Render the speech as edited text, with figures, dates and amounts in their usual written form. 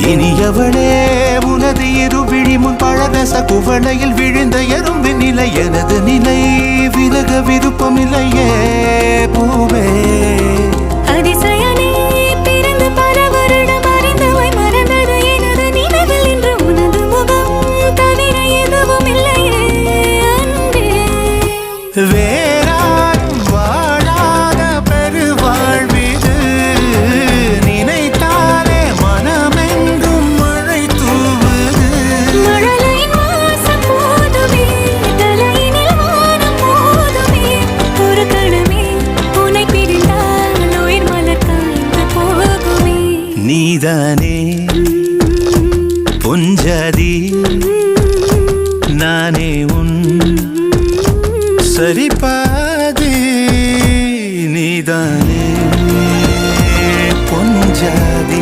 இனியவளே உனது இருவிழி முன் பழரச குவளையில் விழுந்த எறும்பின் நிலை எனது நிலை விலக விருப்பமில்லையே பூவே அதிசயனே பிறந்து பல வருடம் அறிந்தவை மறந்தது எனது நினைவில் இன்று உனது முகம் தவிர எதுவும் இல்லையே அன்பே வேறாரும் வாழாத பெருவாழ்விது நினைத்தாலே மனமெங்கும் மழை தூவுது மழலையின் வாசம் போதுமே தலையினில் வானம் போதுமே ஒரு கணமே உன்னை பிரிந்தால் உயிர் மலர் காய்ந்து போகுமே நீதானே பொஞ்சாதி நானே உன் சரிபாதி நீதானே பொஞ்சாதி